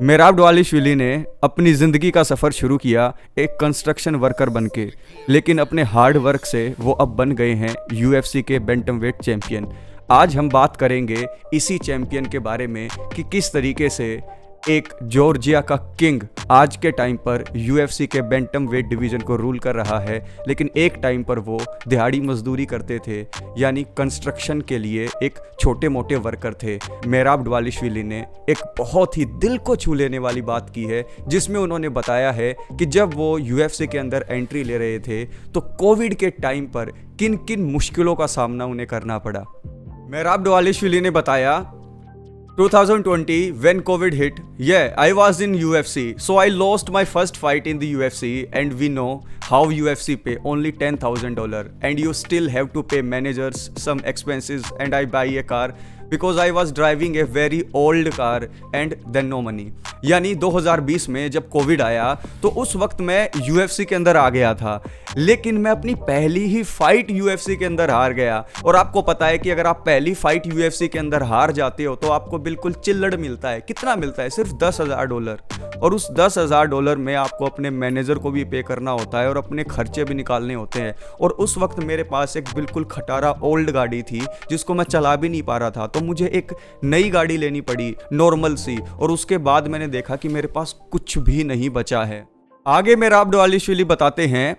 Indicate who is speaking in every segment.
Speaker 1: मेराब डवालिश्विली ने अपनी ज़िंदगी का सफ़र शुरू किया एक कंस्ट्रक्शन वर्कर बनके, लेकिन अपने हार्ड वर्क से वो अब बन गए हैं यूएफसी के बैंटमवेट चैंपियन। आज हम बात करेंगे इसी चैंपियन के बारे में कि किस तरीके से एक जॉर्जिया का किंग आज के टाइम पर यूएफसी के बैंटमवेट डिवीज़न को रूल कर रहा है, लेकिन एक टाइम पर वो दिहाड़ी मजदूरी करते थे, यानी कंस्ट्रक्शन के लिए एक छोटे मोटे वर्कर थे। मेराब डवालिश्विली ने एक बहुत ही दिल को छू लेने वाली बात की है, जिसमें उन्होंने बताया है कि जब वो यूएफसी के अंदर एंट्री ले रहे थे तो कोविड के टाइम पर किन किन मुश्किलों का सामना उन्हें करना पड़ा। मेराब डवालिश्विली ने बताया 2020 when COVID hit, I was in UFC, so I lost my first fight in the UFC, and we know how UFC pay only $10,000 and you still have to pay managers some expenses, and I buy a car because I was driving a very old car and then no money। यानी 2020 में जब Covid आया तो उस वक्त मैं UFC के अंदर आ गया था, लेकिन मैं अपनी पहली ही फाइट UFC के अंदर हार गया। और आपको पता है कि अगर आप पहली फाइट UFC के अंदर हार जाते हो तो आपको बिल्कुल चिल्लड़ मिलता है। कितना मिलता है? सिर्फ $10,000। और उस $10,000 में आपको अपने मैनेजर को भी पे करना होता है और अपने खर्चे भी निकालने होते हैं। और उस वक्त मेरे पास एक बिल्कुल खटारा ओल्ड गाड़ी थी जिसको मैं चला भी नहीं पा रहा था, तो मुझे एक नई गाड़ी लेनी पड़ी, नॉर्मल सी। और उसके बाद मैंने देखा कि मेरे पास कुछ भी नहीं बचा है। आगे मेराब डवालिश्विली बताते हैं,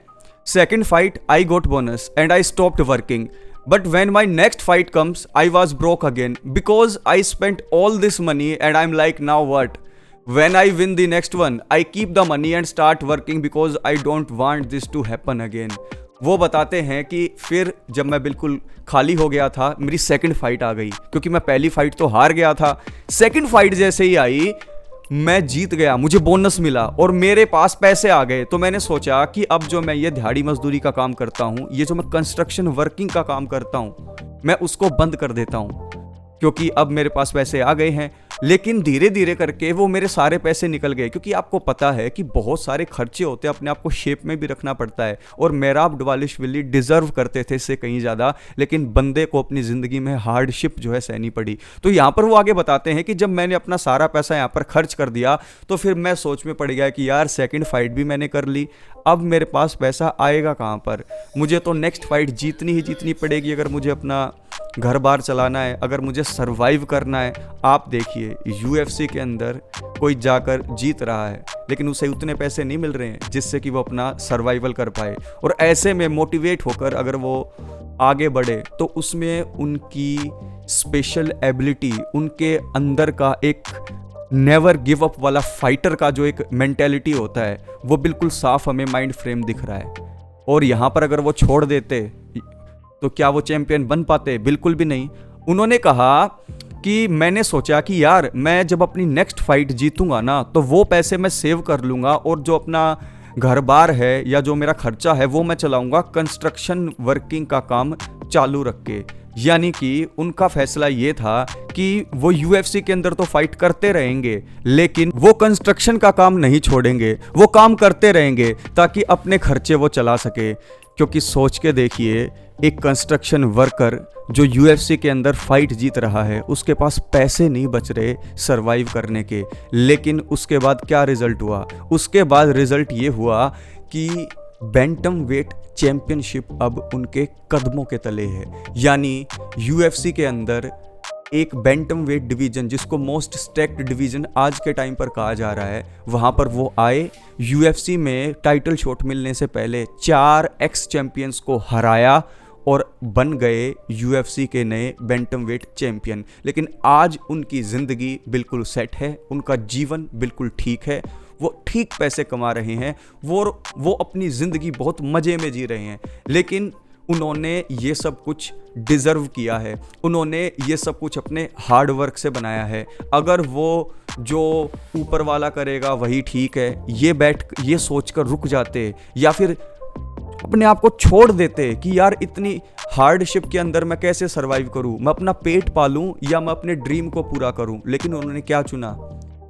Speaker 1: second fight I got bonus and I stopped working, but when my next fight comes I was broke again because I spent all this money and I'm like, now what? When I win the next one I keep the money and start working because I don't want this to happen again। वो बताते हैं कि फिर जब मैं बिल्कुल खाली हो गया था, मेरी सेकंड फाइट आ गई, क्योंकि मैं पहली फाइट तो हार गया था। सेकंड फाइट जैसे ही आई मैं जीत गया, मुझे बोनस मिला और मेरे पास पैसे आ गए। तो मैंने सोचा कि अब जो मैं ये दिहाड़ी मजदूरी का काम करता हूँ, ये जो मैं कंस्ट्रक्शन वर्किंग का काम करता हूँ, मैं उसको बंद कर देता हूँ, क्योंकि अब मेरे पास पैसे आ गए हैं। लेकिन धीरे धीरे करके वो मेरे सारे पैसे निकल गए, क्योंकि आपको पता है कि बहुत सारे खर्चे होते हैं, अपने आप को शेप में भी रखना पड़ता है। और मेराब डवालिश्विली डिजर्व करते थे इससे कहीं ज़्यादा, लेकिन बंदे को अपनी ज़िंदगी में हार्डशिप जो है सहनी पड़ी। तो यहाँ पर वो आगे बताते हैं कि जब मैंने अपना सारा पैसा यहाँ पर खर्च कर दिया तो फिर मैं सोच में पड़ गया कि यार सेकंड फाइट भी मैंने कर ली, अब मेरे पास पैसा आएगा कहाँ पर? मुझे तो नेक्स्ट फाइट जीतनी ही जीतनी पड़ेगी अगर मुझे अपना घर बार चलाना है, अगर मुझे सरवाइव करना है। आप देखिए यूएफसी के अंदर कोई जाकर जीत रहा है, लेकिन उसे उतने पैसे नहीं मिल रहे हैं जिससे कि वो अपना सर्वाइवल कर पाए। और ऐसे में मोटिवेट होकर अगर वो आगे बढ़े तो उसमें उनकी स्पेशल एबिलिटी, उनके अंदर का एक नेवर गिव अप वाला फाइटर का जो एक मेंटेलिटी होता है, वो बिल्कुल साफ हमें माइंड फ्रेम दिख रहा है। और यहाँ पर अगर वो छोड़ देते तो क्या वो चैंपियन बन पाते? बिल्कुल भी नहीं। उन्होंने कहा कि मैंने सोचा कि यार मैं जब अपनी नेक्स्ट फाइट जीतूंगा ना, तो वो पैसे मैं सेव कर लूँगा और जो अपना घर बार है या जो मेरा खर्चा है वो मैं चलाऊंगा कंस्ट्रक्शन वर्किंग का काम चालू रख के। यानी कि उनका फैसला ये था कि वो यूएफसी के अंदर तो फाइट करते रहेंगे, लेकिन वो कंस्ट्रक्शन का काम नहीं छोड़ेंगे, वो काम करते रहेंगे ताकि अपने खर्चे वो चला सके। क्योंकि सोच के देखिए, एक कंस्ट्रक्शन वर्कर जो यूएफसी के अंदर फाइट जीत रहा है, उसके पास पैसे नहीं बच रहे सरवाइव करने के, लेकिन उसके बाद क्या रिजल्ट हुआ? उसके बाद रिजल्ट ये हुआ कि बैंटमवेट चैंपियनशिप अब उनके कदमों के तले है। यानी यूएफसी के अंदर एक बैंटमवेट डिवीज़न, जिसको मोस्ट स्टैक्ड डिवीज़न आज के टाइम पर कहा जा रहा है, वहाँ पर वो आए। यूएफसी में टाइटल शॉट मिलने से पहले 4 एक्स चैंपियंस को हराया और बन गए यूएफसी के नए बैंटमवेट चैंपियन। लेकिन आज उनकी ज़िंदगी बिल्कुल सेट है, उनका जीवन बिल्कुल ठीक है, वो ठीक पैसे कमा रहे हैं, वो अपनी ज़िंदगी बहुत मज़े में जी रहे हैं। लेकिन उन्होंने ये सब कुछ डिज़र्व किया है, उन्होंने ये सब कुछ अपने हार्ड वर्क से बनाया है। अगर वो जो ऊपर वाला करेगा वही ठीक है, ये सोचकर रुक जाते या फिर अपने आप को छोड़ देते कि यार इतनी हार्डशिप के अंदर मैं कैसे सरवाइव करूं, मैं अपना पेट पालूं या मैं अपने ड्रीम को पूरा करूं। लेकिन उन्होंने क्या चुना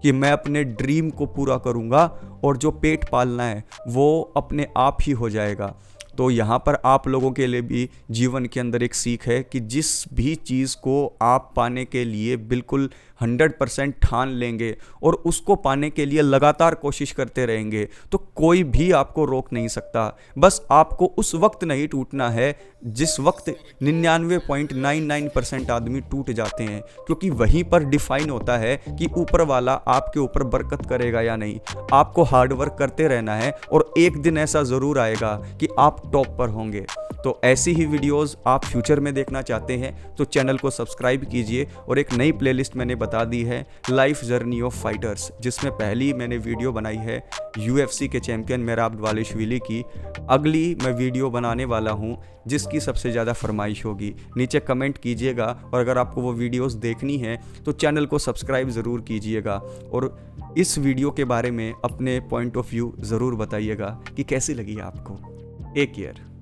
Speaker 1: कि मैं अपने ड्रीम को पूरा करूंगा और जो पेट पालना है वो अपने आप ही हो जाएगा। तो यहाँ पर आप लोगों के लिए भी जीवन के अंदर एक सीख है कि जिस भी चीज़ को आप पाने के लिए बिल्कुल 100% ठान लेंगे और उसको पाने के लिए लगातार कोशिश करते रहेंगे तो कोई भी आपको रोक नहीं सकता। बस आपको उस वक्त नहीं टूटना है जिस वक्त 99.99% आदमी टूट जाते हैं, क्योंकि वहीं पर डिफाइन होता है कि ऊपर वाला आपके ऊपर बरकत करेगा या नहीं। आपको हार्ड वर्क करते रहना है और एक दिन ऐसा ज़रूर आएगा कि आप टॉप पर होंगे। तो ऐसी ही वीडियोस आप फ्यूचर में देखना चाहते हैं तो चैनल को सब्सक्राइब कीजिए। और एक नई प्लेलिस्ट मैंने बता दी है, लाइफ जर्नी ऑफ फाइटर्स, जिसमें पहली मैंने वीडियो बनाई है UFC के चैंपियन मेहराब दवालिशविली की। अगली मैं वीडियो बनाने वाला हूं जिसकी सबसे ज़्यादा फरमाइश होगी। नीचे कमेंट कीजिएगा और अगर आपको वो वीडियोस देखनी है तो चैनल को सब्सक्राइब ज़रूर कीजिएगा और इस वीडियो के बारे में अपने पॉइंट ऑफ व्यू ज़रूर बताइएगा कि कैसी लगी आपको। Take care.